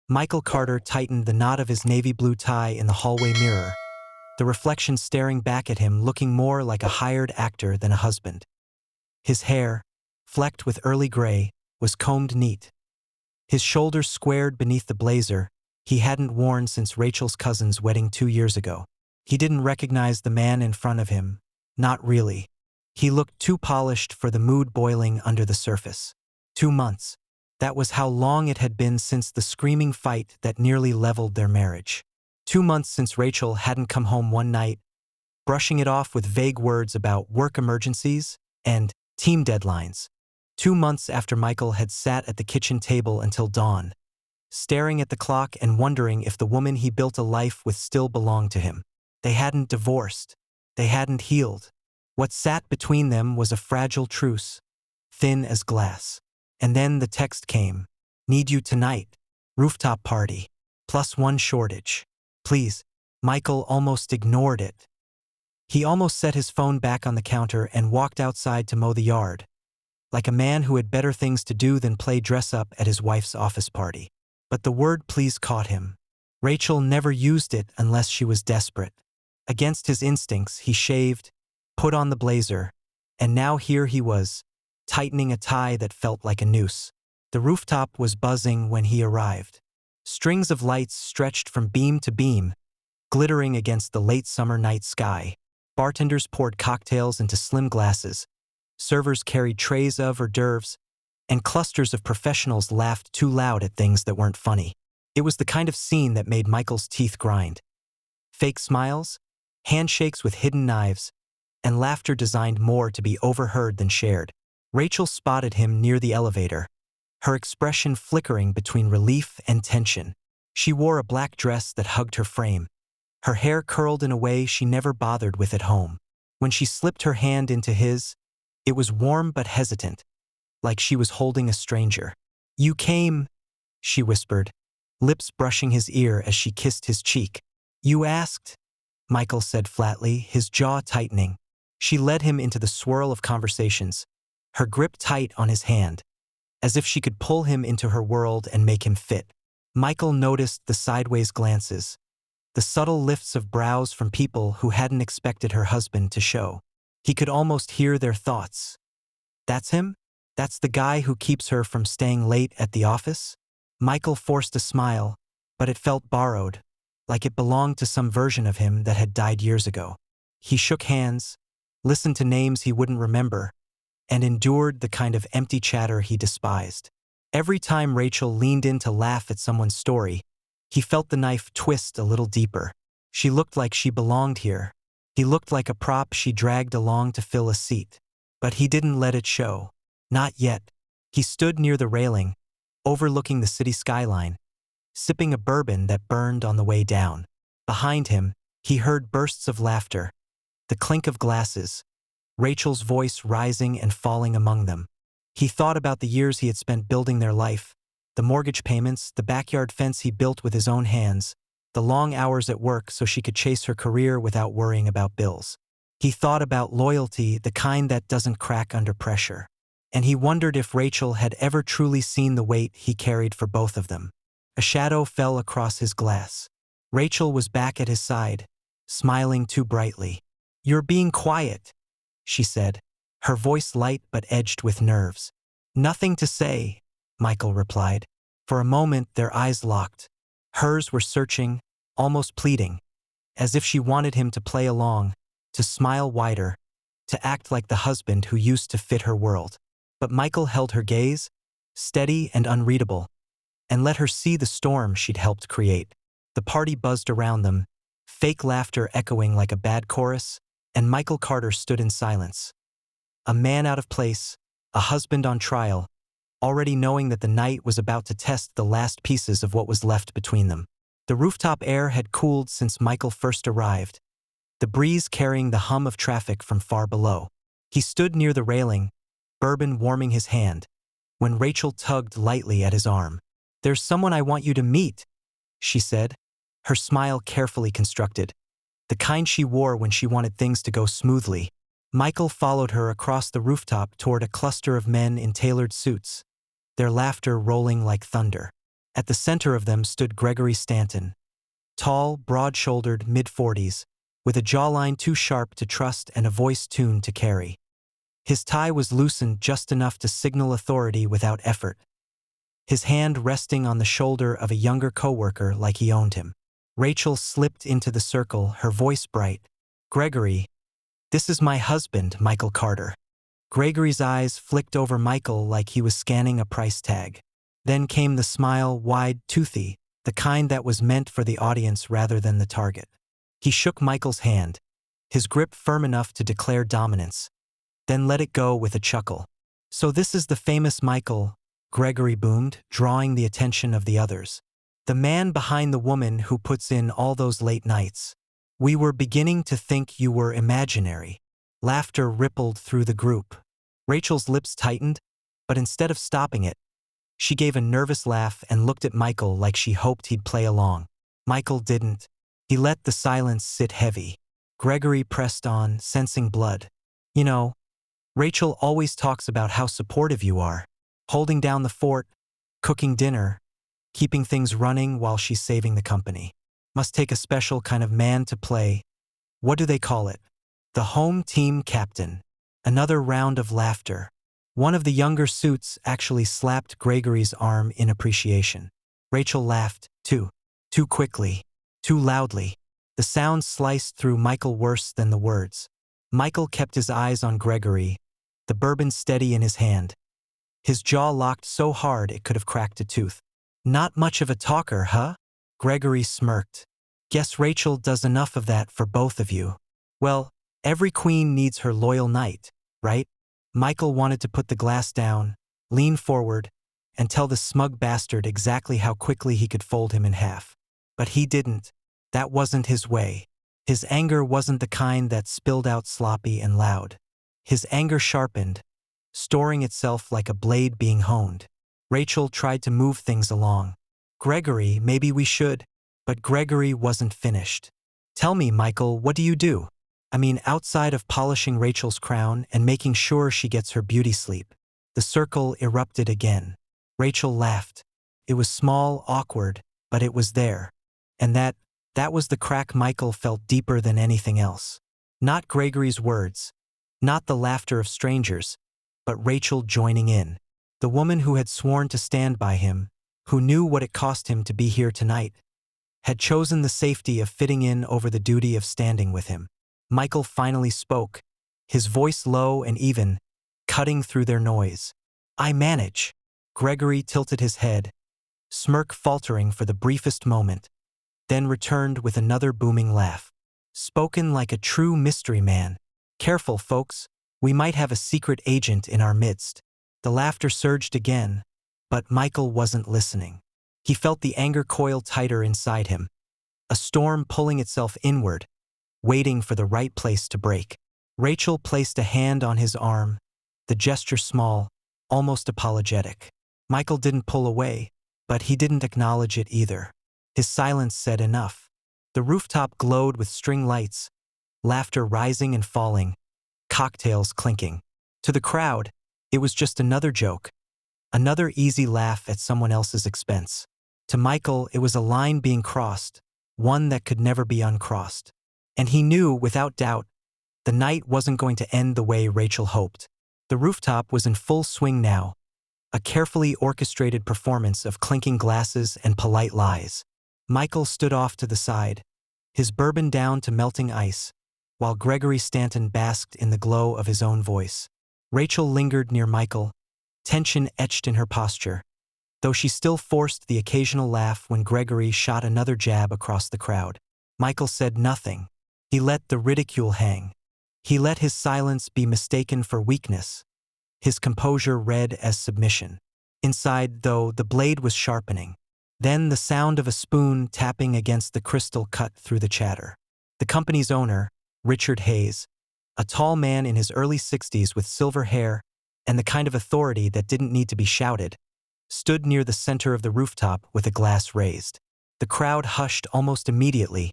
Michael Carter tightened the knot of his navy blue tie in the hallway mirror, the reflection staring back at him looking more like a hired actor than a husband. His hair, flecked with early gray, was combed neat. His shoulders squared beneath the blazer he hadn't worn since Rachel's cousin's wedding 2 years ago. He didn't recognize the man in front of him. Not really. He looked too polished for the mood boiling under the surface. 2 months. That was how long it had been since the screaming fight that nearly leveled their marriage. 2 months since Rachel hadn't come home one night, brushing it off with vague words about work emergencies and team deadlines. 2 months after Michael had sat at the kitchen table until dawn, staring at the clock and wondering if the woman he built a life with still belonged to him. They hadn't divorced. They hadn't healed. What sat between them was a fragile truce, thin as glass. And then the text came. Need you tonight. Rooftop party. +1 shortage. Please. Michael almost ignored it. He almost set his phone back on the counter and walked outside to mow the yard, like a man who had better things to do than play dress-up at his wife's office party. But the word please caught him. Rachel never used it unless she was desperate. Against his instincts, he shaved, put on the blazer, and now here he was, tightening a tie that felt like a noose. The rooftop was buzzing when he arrived. Strings of lights stretched from beam to beam, glittering against the late summer night sky. Bartenders poured cocktails into slim glasses. Servers carried trays of hors d'oeuvres, and clusters of professionals laughed too loud at things that weren't funny. It was the kind of scene that made Michael's teeth grind. Fake smiles, handshakes with hidden knives, and laughter designed more to be overheard than shared. Rachel spotted him near the elevator, her expression flickering between relief and tension. She wore a black dress that hugged her frame, her hair curled in a way she never bothered with at home. When she slipped her hand into his, it was warm but hesitant, like she was holding a stranger. "You came," she whispered, lips brushing his ear as she kissed his cheek. "You asked," Michael said flatly, his jaw tightening. She led him into the swirl of conversations, her grip tight on his hand, as if she could pull him into her world and make him fit. Michael noticed the sideways glances, the subtle lifts of brows from people who hadn't expected her husband to show. He could almost hear their thoughts. That's him? That's the guy who keeps her from staying late at the office? Michael forced a smile, but it felt borrowed, like it belonged to some version of him that had died years ago. He shook hands, listened to names he wouldn't remember, and endured the kind of empty chatter he despised. Every time Rachel leaned in to laugh at someone's story, he felt the knife twist a little deeper. She looked like she belonged here. He looked like a prop she dragged along to fill a seat. But he didn't let it show. Not yet. He stood near the railing, overlooking the city skyline, sipping a bourbon that burned on the way down. Behind him, he heard bursts of laughter, the clink of glasses, Rachel's voice rising and falling among them. He thought about the years he had spent building their life, the mortgage payments, the backyard fence he built with his own hands, the long hours at work so she could chase her career without worrying about bills. He thought about loyalty, the kind that doesn't crack under pressure. And he wondered if Rachel had ever truly seen the weight he carried for both of them. A shadow fell across his glass. Rachel was back at his side, smiling too brightly. "You're being quiet," she said, her voice light but edged with nerves. "Nothing to say," Michael replied. For a moment, their eyes locked. Hers were searching, almost pleading, as if she wanted him to play along, to smile wider, to act like the husband who used to fit her world. But Michael held her gaze, steady and unreadable, and let her see the storm she'd helped create. The party buzzed around them, fake laughter echoing like a bad chorus, and Michael Carter stood in silence. A man out of place, a husband on trial, already knowing that the night was about to test the last pieces of what was left between them. The rooftop air had cooled since Michael first arrived, the breeze carrying the hum of traffic from far below. He stood near the railing, bourbon warming his hand, when Rachel tugged lightly at his arm. "There's someone I want you to meet," she said, her smile carefully constructed, the kind she wore when she wanted things to go smoothly. Michael followed her across the rooftop toward a cluster of men in tailored suits, their laughter rolling like thunder. At the center of them stood Gregory Stanton, tall, broad-shouldered, mid-40s, with a jawline too sharp to trust and a voice tuned to carry. His tie was loosened just enough to signal authority without effort, his hand resting on the shoulder of a younger coworker like he owned him. Rachel slipped into the circle, her voice bright. "Gregory, this is my husband, Michael Carter." Gregory's eyes flicked over Michael like he was scanning a price tag. Then came the smile, wide, toothy, the kind that was meant for the audience rather than the target. He shook Michael's hand, his grip firm enough to declare dominance, then let it go with a chuckle. "So this is the famous Michael," Gregory boomed, drawing the attention of the others. "The man behind the woman who puts in all those late nights. We were beginning to think you were imaginary." Laughter rippled through the group. Rachel's lips tightened, but instead of stopping it, she gave a nervous laugh and looked at Michael like she hoped he'd play along. Michael didn't. He let the silence sit heavy. Gregory pressed on, sensing blood. "You know, Rachel always talks about how supportive you are. Holding down the fort, cooking dinner, keeping things running while she's saving the company. Must take a special kind of man to play. What do they call it? The home team captain." Another round of laughter. One of the younger suits actually slapped Gregory's arm in appreciation. Rachel laughed, too. Too quickly. Too loudly. The sound sliced through Michael worse than the words. Michael kept his eyes on Gregory, the bourbon steady in his hand. His jaw locked so hard it could have cracked a tooth. "Not much of a talker, huh?" Gregory smirked. "Guess Rachel does enough of that for both of you." "Well, every queen needs her loyal knight, right?" Michael wanted to put the glass down, lean forward, and tell the smug bastard exactly how quickly he could fold him in half. But he didn't. That wasn't his way. His anger wasn't the kind that spilled out sloppy and loud. His anger sharpened, storing itself like a blade being honed. Rachel tried to move things along. "Gregory, maybe we should." But Gregory wasn't finished. "Tell me, Michael, what do you do? I mean, outside of polishing Rachel's crown and making sure she gets her beauty sleep." The circle erupted again. Rachel laughed. It was small, awkward, but it was there. And that was the crack Michael felt deeper than anything else. Not Gregory's words, not the laughter of strangers, but Rachel joining in. The woman who had sworn to stand by him, who knew what it cost him to be here tonight, had chosen the safety of fitting in over the duty of standing with him. Michael finally spoke, his voice low and even, cutting through their noise. "I manage." Gregory tilted his head, smirk faltering for the briefest moment, then returned with another booming laugh. Spoken like a true mystery man. "Careful, folks, we might have a secret agent in our midst." The laughter surged again, but Michael wasn't listening. He felt the anger coil tighter inside him, a storm pulling itself inward, waiting for the right place to break. Rachel placed a hand on his arm, the gesture small, almost apologetic. Michael didn't pull away, but he didn't acknowledge it either. His silence said enough. The rooftop glowed with string lights, laughter rising and falling, cocktails clinking. To the crowd, it was just another joke, another easy laugh at someone else's expense. To Michael, it was a line being crossed, one that could never be uncrossed. And he knew, without doubt, the night wasn't going to end the way Rachel hoped. The rooftop was in full swing now, a carefully orchestrated performance of clinking glasses and polite lies. Michael stood off to the side, his bourbon down to melting ice, while Gregory Stanton basked in the glow of his own voice. Rachel lingered near Michael, tension etched in her posture, though she still forced the occasional laugh when Gregory shot another jab across the crowd. Michael said nothing. He let the ridicule hang. He let his silence be mistaken for weakness, his composure read as submission. Inside, though, the blade was sharpening. Then the sound of a spoon tapping against the crystal cut through the chatter. The company's owner, Richard Hayes, a tall man in his early 60s with silver hair and the kind of authority that didn't need to be shouted, stood near the center of the rooftop with a glass raised. The crowd hushed almost immediately,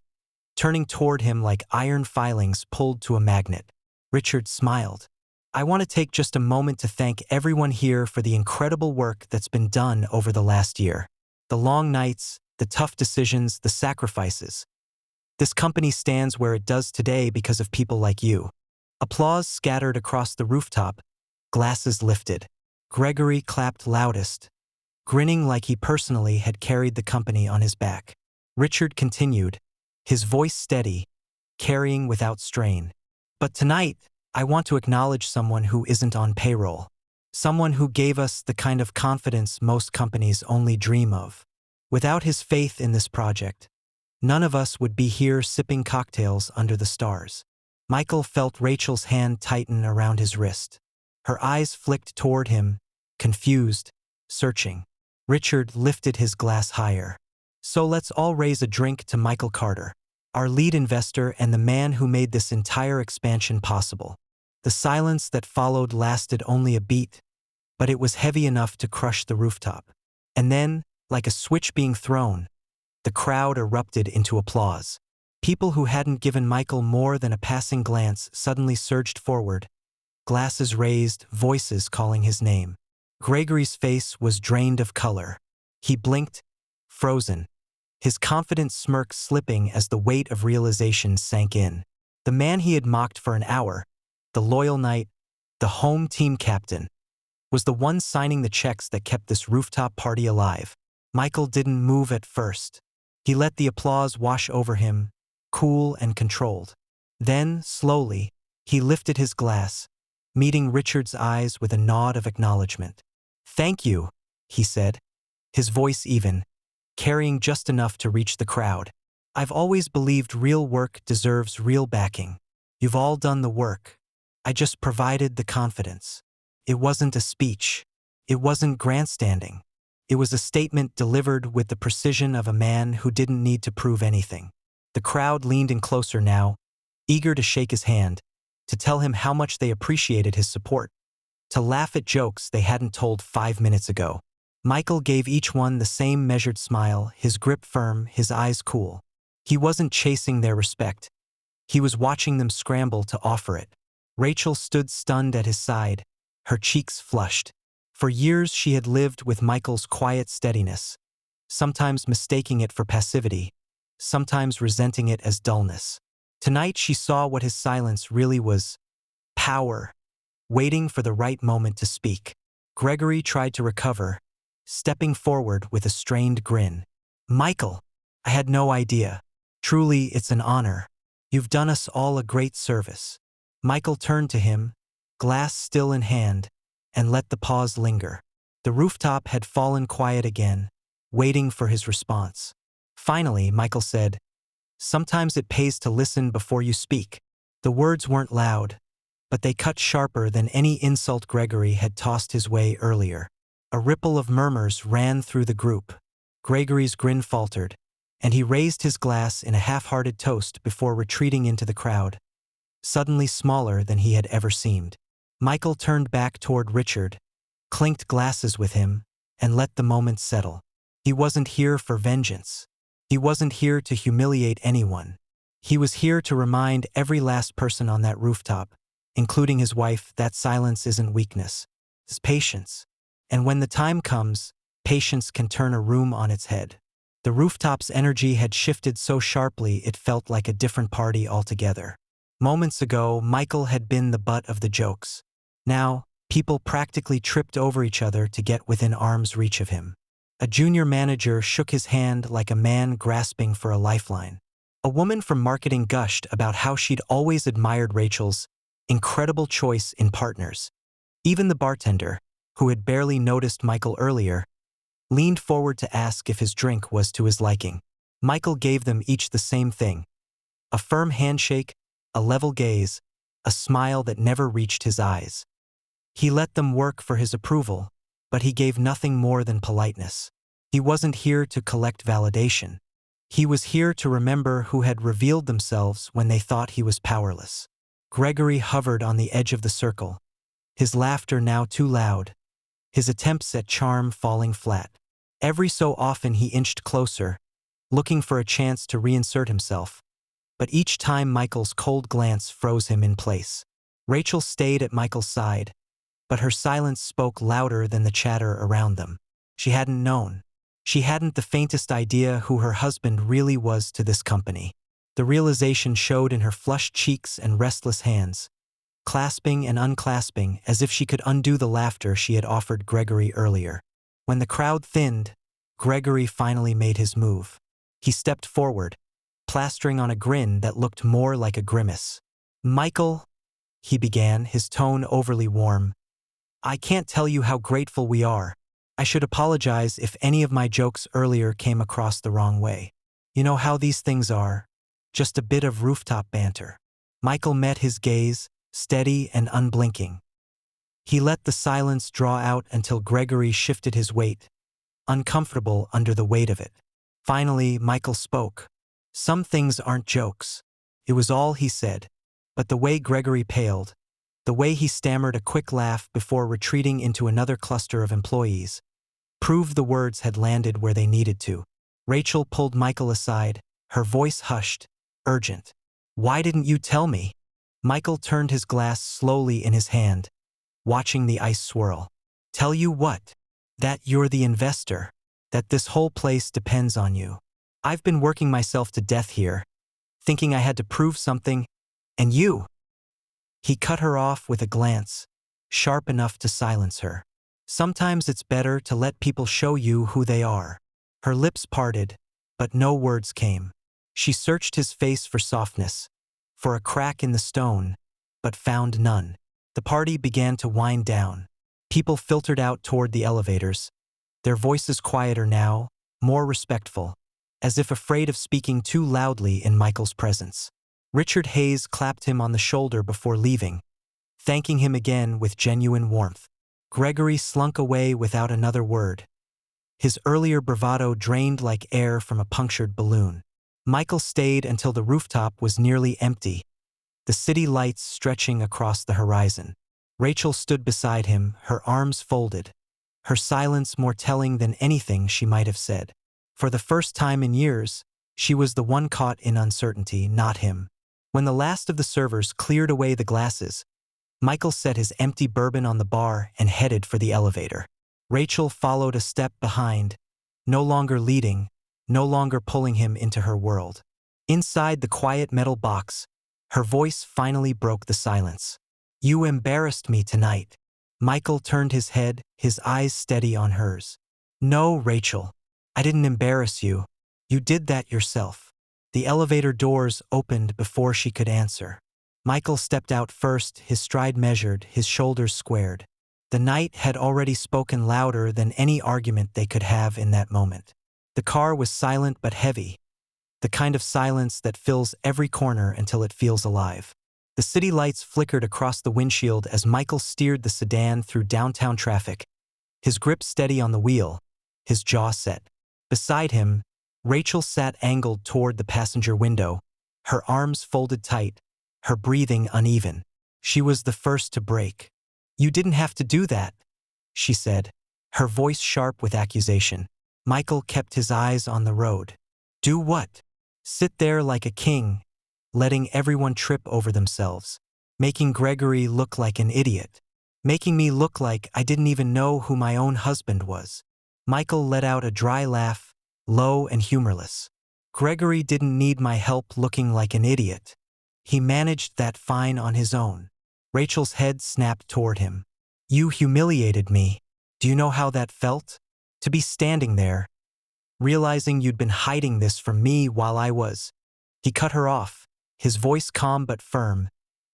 turning toward him like iron filings pulled to a magnet. Richard smiled. "I want to take just a moment to thank everyone here for the incredible work that's been done over the last year. The long nights, the tough decisions, the sacrifices. This company stands where it does today because of people like you. Applause scattered across the rooftop, glasses lifted. Gregory clapped loudest, grinning like he personally had carried the company on his back. Richard continued, his voice steady, carrying without strain. But tonight, I want to acknowledge someone who isn't on payroll. Someone who gave us the kind of confidence most companies only dream of. Without his faith in this project, none of us would be here sipping cocktails under the stars. Michael felt Rachel's hand tighten around his wrist. Her eyes flicked toward him, confused, searching. Richard lifted his glass higher. So let's all raise a drink to Michael Carter, our lead investor and the man who made this entire expansion possible. The silence that followed lasted only a beat, but it was heavy enough to crush the rooftop. And then, like a switch being thrown, the crowd erupted into applause. People who hadn't given Michael more than a passing glance suddenly surged forward, glasses raised, voices calling his name. Gregory's face was drained of color. He blinked, frozen, his confident smirk slipping as the weight of realization sank in. The man he had mocked for an hour, the loyal knight, the home team captain, was the one signing the checks that kept this rooftop party alive. Michael didn't move at first. He let the applause wash over him, cool and controlled. Then, slowly, he lifted his glass, meeting Richard's eyes with a nod of acknowledgement. "Thank you," he said, his voice even, carrying just enough to reach the crowd. "I've always believed real work deserves real backing. You've all done the work. I just provided the confidence." It wasn't a speech. It wasn't grandstanding. It was a statement delivered with the precision of a man who didn't need to prove anything. The crowd leaned in closer now, eager to shake his hand, to tell him how much they appreciated his support, to laugh at jokes they hadn't told 5 minutes ago. Michael gave each one the same measured smile, his grip firm, his eyes cool. He wasn't chasing their respect. He was watching them scramble to offer it. Rachel stood stunned at his side, her cheeks flushed. For years she had lived with Michael's quiet steadiness, sometimes mistaking it for passivity, sometimes resenting it as dullness. Tonight she saw what his silence really was: power, waiting for the right moment to speak. Gregory tried to recover, stepping forward with a strained grin. "Michael, I had no idea. Truly, it's an honor. You've done us all a great service." Michael turned to him, glass still in hand, and let the pause linger. The rooftop had fallen quiet again, waiting for his response. Finally, Michael said, "Sometimes it pays to listen before you speak." The words weren't loud, but they cut sharper than any insult Gregory had tossed his way earlier. A ripple of murmurs ran through the group. Gregory's grin faltered, and he raised his glass in a half-hearted toast before retreating into the crowd, suddenly smaller than he had ever seemed. Michael turned back toward Richard, clinked glasses with him, and let the moment settle. He wasn't here for vengeance. He wasn't here to humiliate anyone. He was here to remind every last person on that rooftop, including his wife, that silence isn't weakness. It's patience. And when the time comes, patience can turn a room on its head. The rooftop's energy had shifted so sharply it felt like a different party altogether. Moments ago, Michael had been the butt of the jokes. Now, people practically tripped over each other to get within arm's reach of him. A junior manager shook his hand like a man grasping for a lifeline. A woman from marketing gushed about how she'd always admired Rachel's incredible choice in partners. Even the bartender, who had barely noticed Michael earlier, leaned forward to ask if his drink was to his liking. Michael gave them each the same thing: a firm handshake, a level gaze, a smile that never reached his eyes. He let them work for his approval, but he gave nothing more than politeness. He wasn't here to collect validation. He was here to remember who had revealed themselves when they thought he was powerless. Gregory hovered on the edge of the circle, his laughter now too loud, his attempts at charm falling flat. Every so often he inched closer, looking for a chance to reinsert himself, but each time Michael's cold glance froze him in place. Rachel stayed at Michael's side, but her silence spoke louder than the chatter around them. She hadn't known. She hadn't the faintest idea who her husband really was to this company. The realization showed in her flushed cheeks and restless hands, clasping and unclasping as if she could undo the laughter she had offered Gregory earlier. When the crowd thinned, Gregory finally made his move. He stepped forward, plastering on a grin that looked more like a grimace. "Michael," he began, his tone overly warm, "I can't tell you how grateful we are. I should apologize if any of my jokes earlier came across the wrong way. You know how these things are. Just a bit of rooftop banter." Michael met his gaze, steady and unblinking. He let the silence draw out until Gregory shifted his weight, uncomfortable under the weight of it. Finally, Michael spoke. "Some things aren't jokes." It was all he said, but the way Gregory paled, the way he stammered a quick laugh before retreating into another cluster of employees, proved the words had landed where they needed to. Rachel pulled Michael aside, her voice hushed, urgent. "Why didn't you tell me?" Michael turned his glass slowly in his hand, watching the ice swirl. "Tell you what? That you're the investor. That this whole place depends on you. I've been working myself to death here, thinking I had to prove something, and you." He cut her off with a glance, sharp enough to silence her. "Sometimes it's better to let people show you who they are." Her lips parted, but no words came. She searched his face for softness, for a crack in the stone, but found none. The party began to wind down. People filtered out toward the elevators, their voices quieter now, more respectful, as if afraid of speaking too loudly in Michael's presence. Richard Hayes clapped him on the shoulder before leaving, thanking him again with genuine warmth. Gregory slunk away without another word. His earlier bravado drained like air from a punctured balloon. Michael stayed until the rooftop was nearly empty, the city lights stretching across the horizon. Rachel stood beside him, her arms folded, her silence more telling than anything she might have said. For the first time in years, she was the one caught in uncertainty, not him. When the last of the servers cleared away the glasses, Michael set his empty bourbon on the bar and headed for the elevator. Rachel followed a step behind, no longer leading, no longer pulling him into her world. Inside the quiet metal box, her voice finally broke the silence. "You embarrassed me tonight." Michael turned his head, his eyes steady on hers. "No, Rachel. I didn't embarrass you. You did that yourself." The elevator doors opened before she could answer. Michael stepped out first, his stride measured, his shoulders squared. The night had already spoken louder than any argument they could have in that moment. The car was silent but heavy, the kind of silence that fills every corner until it feels alive. The city lights flickered across the windshield as Michael steered the sedan through downtown traffic, his grip steady on the wheel, his jaw set. Beside him, Rachel sat angled toward the passenger window, her arms folded tight, her breathing uneven. She was the first to break. "You didn't have to do that," she said, her voice sharp with accusation. Michael kept his eyes on the road. "Do what?" "Sit there like a king, letting everyone trip over themselves, making Gregory look like an idiot, making me look like I didn't even know who my own husband was." Michael let out a dry laugh, low and humorless. "Gregory didn't need my help looking like an idiot. He managed that fine on his own." Rachel's head snapped toward him. "You humiliated me. Do you know how that felt? To be standing there, realizing you'd been hiding this from me while I was—" He cut her off, his voice calm but firm,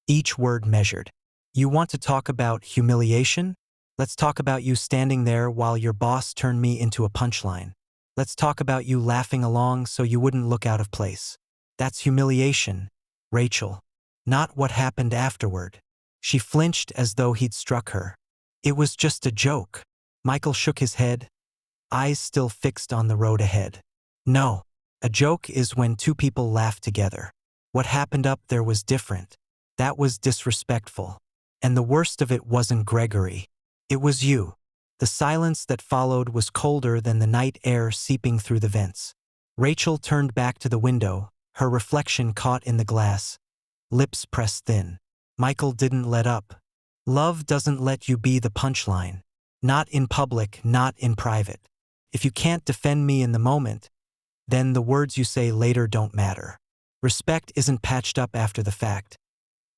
each word measured. "You want to talk about humiliation? Let's talk about you standing there while your boss turned me into a punchline. Let's talk about you laughing along so you wouldn't look out of place. That's humiliation, Rachel. Not what happened afterward." She flinched as though he'd struck her. "It was just a joke." Michael shook his head, eyes still fixed on the road ahead. "No, a joke is when two people laugh together. What happened up there was different. That was disrespectful. And the worst of it wasn't Gregory. It was you." The silence that followed was colder than the night air seeping through the vents. Rachel turned back to the window, her reflection caught in the glass, lips pressed thin. Michael didn't let up. Love doesn't let you be the punchline. Not in public, not in private. If you can't defend me in the moment, then the words you say later don't matter. Respect isn't patched up after the fact.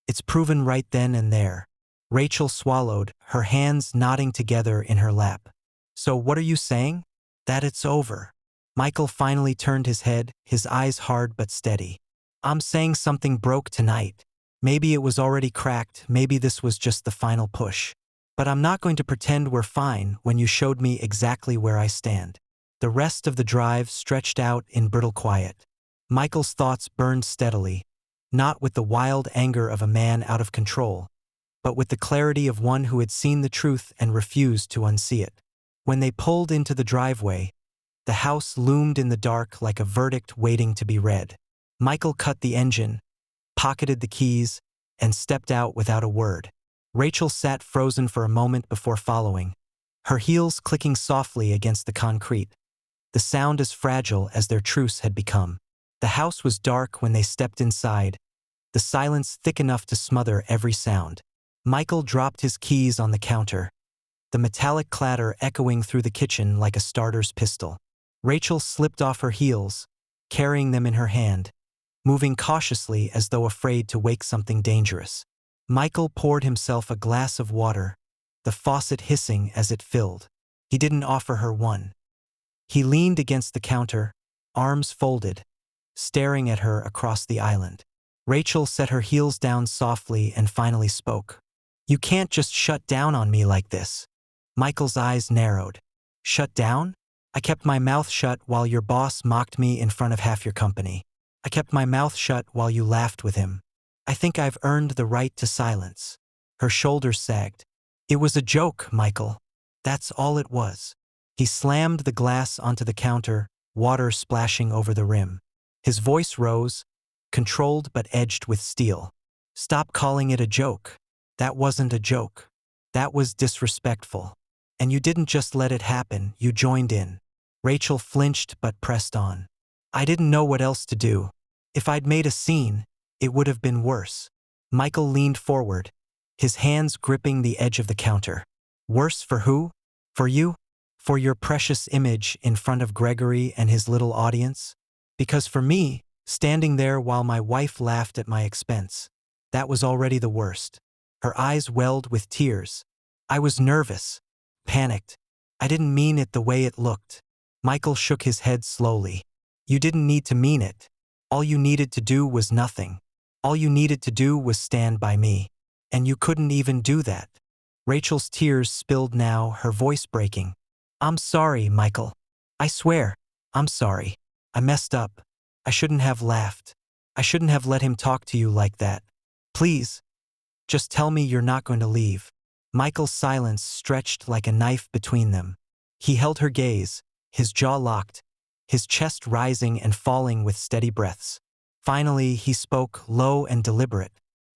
It's proven right then and there. Rachel swallowed, her hands knotting together in her lap. So what are you saying? That it's over. Michael finally turned his head, his eyes hard but steady. I'm saying something broke tonight. Maybe it was already cracked, maybe this was just the final push. But I'm not going to pretend we're fine when you showed me exactly where I stand. The rest of the drive stretched out in brittle quiet. Michael's thoughts burned steadily, not with the wild anger of a man out of control, but with the clarity of one who had seen the truth and refused to unsee it. When they pulled into the driveway, the house loomed in the dark like a verdict waiting to be read. Michael cut the engine, pocketed the keys, and stepped out without a word. Rachel sat frozen for a moment before following, her heels clicking softly against the concrete, the sound as fragile as their truce had become. The house was dark when they stepped inside, the silence thick enough to smother every sound. Michael dropped his keys on the counter, the metallic clatter echoing through the kitchen like a starter's pistol. Rachel slipped off her heels, carrying them in her hand, moving cautiously as though afraid to wake something dangerous. Michael poured himself a glass of water, the faucet hissing as it filled. He didn't offer her one. He leaned against the counter, arms folded, staring at her across the island. Rachel set her heels down softly and finally spoke. You can't just shut down on me like this. Michael's eyes narrowed. Shut down? I kept my mouth shut while your boss mocked me in front of half your company. I kept my mouth shut while you laughed with him. I think I've earned the right to silence. Her shoulders sagged. It was a joke, Michael. That's all it was. He slammed the glass onto the counter, water splashing over the rim. His voice rose, controlled but edged with steel. Stop calling it a joke. That wasn't a joke. That was disrespectful. And you didn't just let it happen, you joined in. Rachel flinched but pressed on. I didn't know what else to do. If I'd made a scene, it would have been worse. Michael leaned forward, his hands gripping the edge of the counter. Worse for who? For you? For your precious image in front of Gregory and his little audience? Because for me, standing there while my wife laughed at my expense, that was already the worst. Her eyes welled with tears. I was nervous, panicked. I didn't mean it the way it looked. Michael shook his head slowly. You didn't need to mean it. All you needed to do was nothing. All you needed to do was stand by me. And you couldn't even do that. Rachel's tears spilled now, her voice breaking. I'm sorry, Michael. I swear, I'm sorry. I messed up. I shouldn't have laughed. I shouldn't have let him talk to you like that. Please, just tell me you're not going to leave. Michael's silence stretched like a knife between them. He held her gaze, his jaw locked, his chest rising and falling with steady breaths. Finally, he spoke, low and deliberate.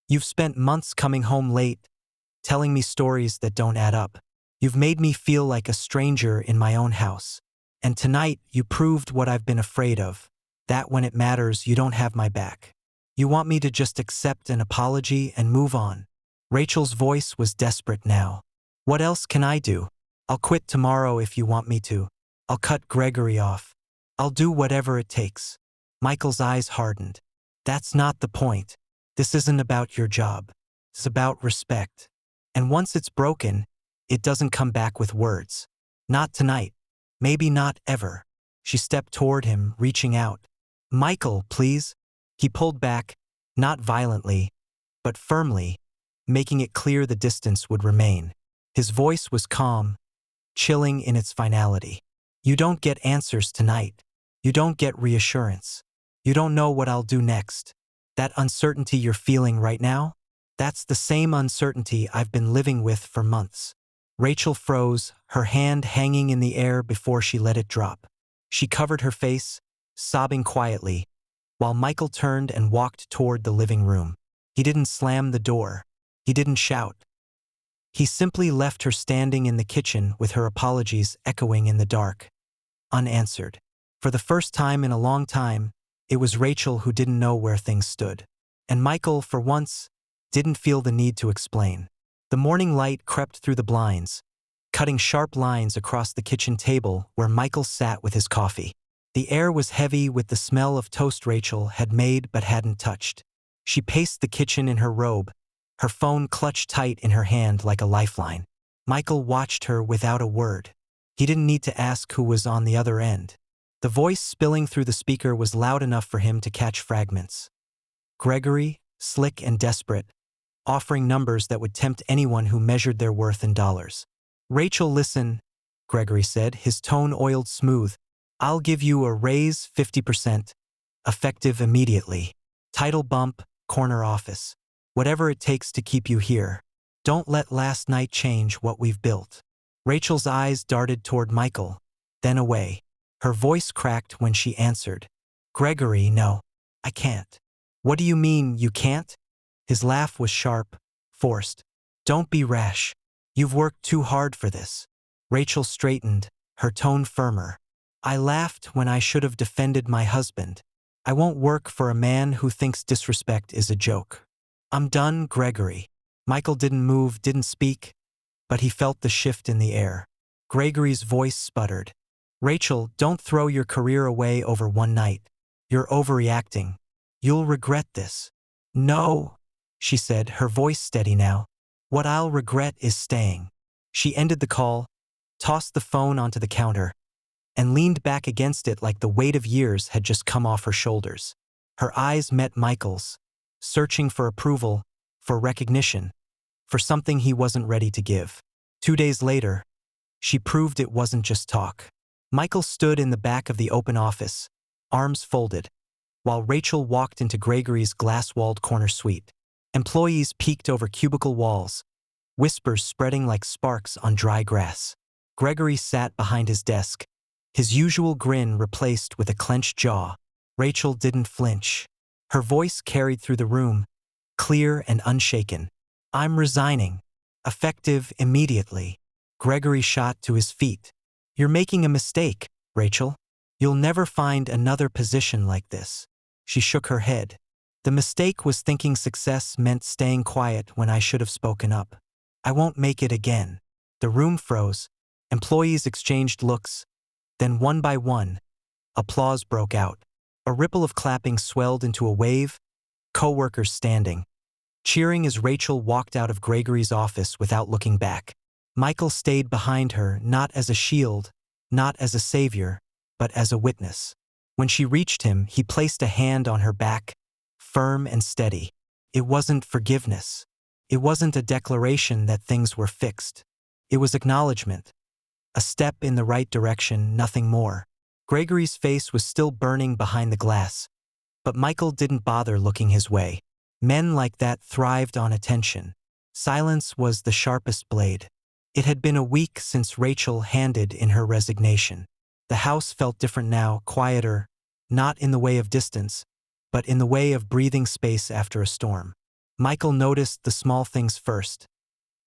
You've spent months coming home late, telling me stories that don't add up. You've made me feel like a stranger in my own house. And tonight, you proved what I've been afraid of, that when it matters, you don't have my back. You want me to just accept an apology and move on. Rachel's voice was desperate now. What else can I do? I'll quit tomorrow if you want me to. I'll cut Gregory off. I'll do whatever it takes. Michael's eyes hardened. That's not the point. This isn't about your job. It's about respect. And once it's broken, it doesn't come back with words. Not tonight. Maybe not ever. She stepped toward him, reaching out. Michael, please. He pulled back, not violently, but firmly, making it clear the distance would remain. His voice was calm, chilling in its finality. You don't get answers tonight. You don't get reassurance. You don't know what I'll do next. That uncertainty you're feeling right now? That's the same uncertainty I've been living with for months. Rachel froze, her hand hanging in the air before she let it drop. She covered her face, sobbing quietly, while Michael turned and walked toward the living room. He didn't slam the door. He didn't shout. He simply left her standing in the kitchen with her apologies echoing in the dark, unanswered. For the first time in a long time, it was Rachel who didn't know where things stood. And Michael, for once, didn't feel the need to explain. The morning light crept through the blinds, cutting sharp lines across the kitchen table where Michael sat with his coffee. The air was heavy with the smell of toast Rachel had made but hadn't touched. She paced the kitchen in her robe, her phone clutched tight in her hand like a lifeline. Michael watched her without a word. He didn't need to ask who was on the other end. The voice spilling through the speaker was loud enough for him to catch fragments. Gregory, slick and desperate, offering numbers that would tempt anyone who measured their worth in dollars. Rachel, listen, Gregory said, his tone oiled smooth. I'll give you a raise 50%, effective immediately. Title bump, corner office. Whatever it takes to keep you here. Don't let last night change what we've built. Rachel's eyes darted toward Michael, then away. Her voice cracked when she answered. Gregory, no, I can't. What do you mean, you can't? His laugh was sharp, forced. Don't be rash. You've worked too hard for this. Rachel straightened, her tone firmer. I laughed when I should have defended my husband. I won't work for a man who thinks disrespect is a joke. I'm done, Gregory. Michael didn't move, didn't speak, but he felt the shift in the air. Gregory's voice sputtered. Rachel, don't throw your career away over one night. You're overreacting. You'll regret this. No, she said, her voice steady now. What I'll regret is staying. She ended the call, tossed the phone onto the counter, and leaned back against it like the weight of years had just come off her shoulders. Her eyes met Michael's, searching for approval, for recognition, for something he wasn't ready to give. 2 days later, she proved it wasn't just talk. Michael stood in the back of the open office, arms folded, while Rachel walked into Gregory's glass-walled corner suite. Employees peeked over cubicle walls, whispers spreading like sparks on dry grass. Gregory sat behind his desk, his usual grin replaced with a clenched jaw. Rachel didn't flinch. Her voice carried through the room, clear and unshaken. I'm resigning. Effective immediately. Gregory shot to his feet. You're making a mistake, Rachel. You'll never find another position like this. She shook her head. The mistake was thinking success meant staying quiet when I should have spoken up. I won't make it again. The room froze. Employees exchanged looks. Then one by one, applause broke out. A ripple of clapping swelled into a wave, co-workers standing, cheering as Rachel walked out of Gregory's office without looking back. Michael stayed behind her, not as a shield, not as a savior, but as a witness. When she reached him, he placed a hand on her back, firm and steady. It wasn't forgiveness. It wasn't a declaration that things were fixed. It was acknowledgement. A step in the right direction, nothing more. Gregory's face was still burning behind the glass, but Michael didn't bother looking his way. Men like that thrived on attention. Silence was the sharpest blade. It had been a week since Rachel handed in her resignation. The house felt different now, quieter, not in the way of distance, but in the way of breathing space after a storm. Michael noticed the small things first.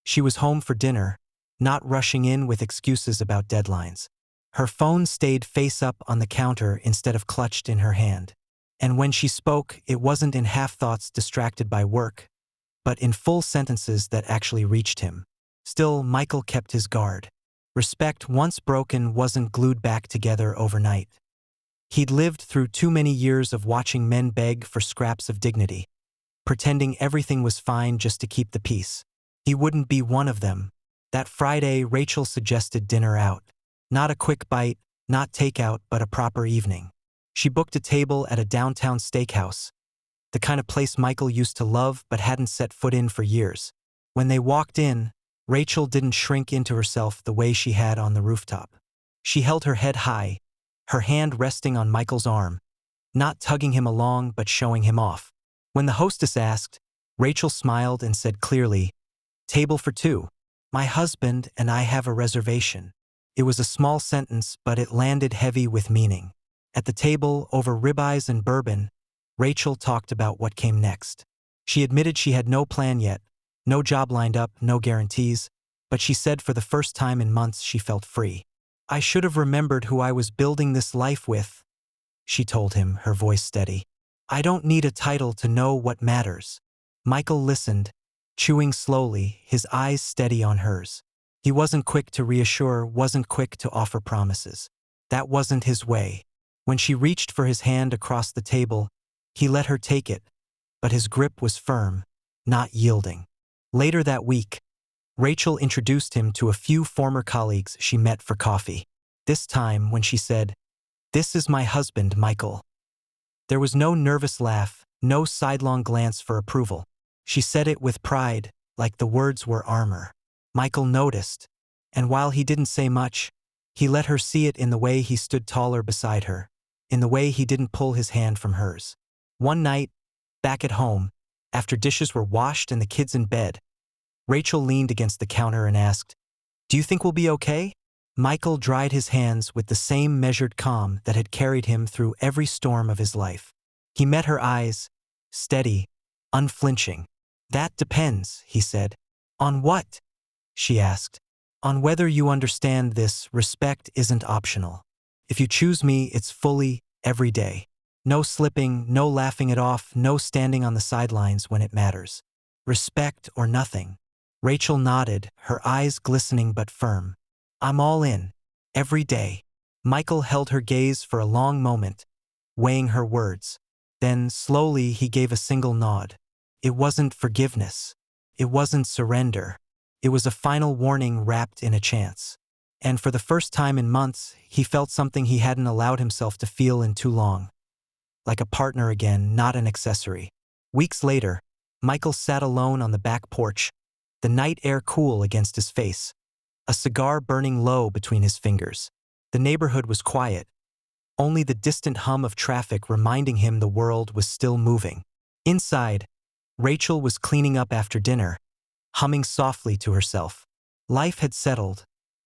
She was home for dinner, not rushing in with excuses about deadlines. Her phone stayed face up on the counter instead of clutched in her hand. And when she spoke, it wasn't in half-thoughts distracted by work, but in full sentences that actually reached him. Still, Michael kept his guard. Respect, once broken, wasn't glued back together overnight. He'd lived through too many years of watching men beg for scraps of dignity, pretending everything was fine just to keep the peace. He wouldn't be one of them. That Friday, Rachel suggested dinner out. Not a quick bite, not takeout, but a proper evening. She booked a table at a downtown steakhouse, the kind of place Michael used to love but hadn't set foot in for years. When they walked in, Rachel didn't shrink into herself the way she had on the rooftop. She held her head high, her hand resting on Michael's arm, not tugging him along but showing him off. When the hostess asked, Rachel smiled and said clearly, "Table for two. My husband and I have a reservation." It was a small sentence, but it landed heavy with meaning. At the table, over ribeyes and bourbon, Rachel talked about what came next. She admitted she had no plan yet, no job lined up, no guarantees, but she said for the first time in months she felt free. "I should have remembered who I was building this life with," she told him, her voice steady. "I don't need a title to know what matters." Michael listened, chewing slowly, his eyes steady on hers. He wasn't quick to reassure, wasn't quick to offer promises. That wasn't his way. When she reached for his hand across the table, he let her take it, but his grip was firm, not yielding. Later that week, Rachel introduced him to a few former colleagues she met for coffee. This time, when she said, "This is my husband, Michael," there was no nervous laugh, no sidelong glance for approval. She said it with pride, like the words were armor. Michael noticed, and while he didn't say much, he let her see it in the way he stood taller beside her, in the way he didn't pull his hand from hers. One night, back at home, after dishes were washed and the kids in bed, Rachel leaned against the counter and asked, "Do you think we'll be okay?" Michael dried his hands with the same measured calm that had carried him through every storm of his life. He met her eyes, steady, unflinching. "That depends," he said. "On what?" she asked. "On whether you understand this, respect isn't optional. If you choose me, it's fully, every day. No slipping, no laughing it off, no standing on the sidelines when it matters. Respect or nothing." Rachel nodded, her eyes glistening but firm. "I'm all in. Every day." Michael held her gaze for a long moment, weighing her words. Then, slowly, he gave a single nod. It wasn't forgiveness. It wasn't surrender. It was a final warning wrapped in a chance. And for the first time in months, he felt something he hadn't allowed himself to feel in too long. Like a partner again, not an accessory. Weeks later, Michael sat alone on the back porch, the night air cool against his face, a cigar burning low between his fingers. The neighborhood was quiet, only the distant hum of traffic reminding him the world was still moving. Inside, Rachel was cleaning up after dinner, humming softly to herself. Life had settled,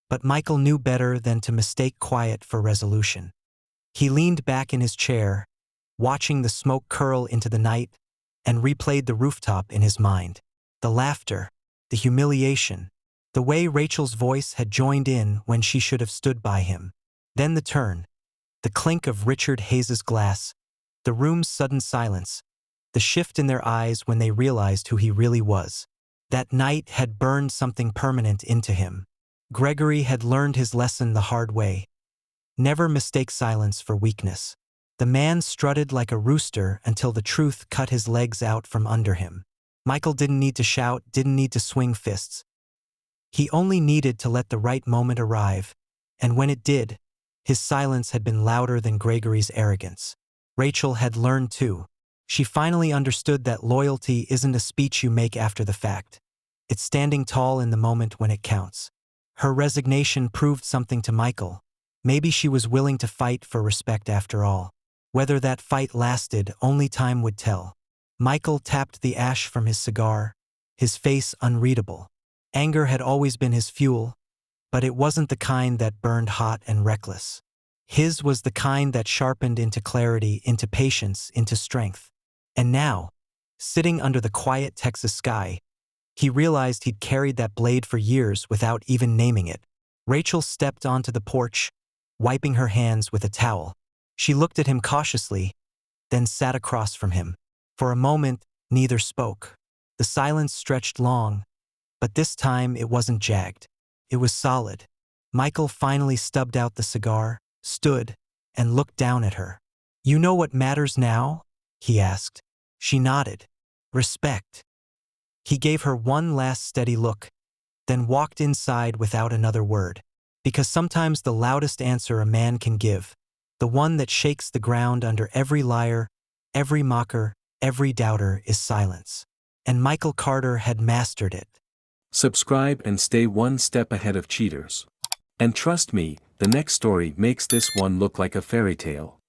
but Michael knew better than to mistake quiet for resolution. He leaned back in his chair, watching the smoke curl into the night, and replayed the rooftop in his mind. The laughter, the humiliation, the way Rachel's voice had joined in when she should have stood by him. Then the turn, the clink of Richard Hayes's glass, the room's sudden silence, the shift in their eyes when they realized who he really was. That night had burned something permanent into him. Gregory had learned his lesson the hard way. Never mistake silence for weakness. The man strutted like a rooster until the truth cut his legs out from under him. Michael didn't need to shout, didn't need to swing fists. He only needed to let the right moment arrive, and when it did, his silence had been louder than Gregory's arrogance. Rachel had learned too. She finally understood that loyalty isn't a speech you make after the fact. It's standing tall in the moment when it counts. Her resignation proved something to Michael. Maybe she was willing to fight for respect after all. Whether that fight lasted, only time would tell. Michael tapped the ash from his cigar, his face unreadable. Anger had always been his fuel, but it wasn't the kind that burned hot and reckless. His was the kind that sharpened into clarity, into patience, into strength. And now, sitting under the quiet Texas sky, he realized he'd carried that blade for years without even naming it. Rachel stepped onto the porch, wiping her hands with a towel. She looked at him cautiously, then sat across from him. For a moment, neither spoke. The silence stretched long, but this time it wasn't jagged. It was solid. Michael finally stubbed out the cigar, stood, and looked down at her. "You know what matters now?" he asked. She nodded. "Respect." He gave her one last steady look, then walked inside without another word. Because sometimes the loudest answer a man can give, the one that shakes the ground under every liar, every mocker, every doubter, is silence. And Michael Carter had mastered it. Subscribe and stay one step ahead of cheaters. And trust me, the next story makes this one look like a fairy tale.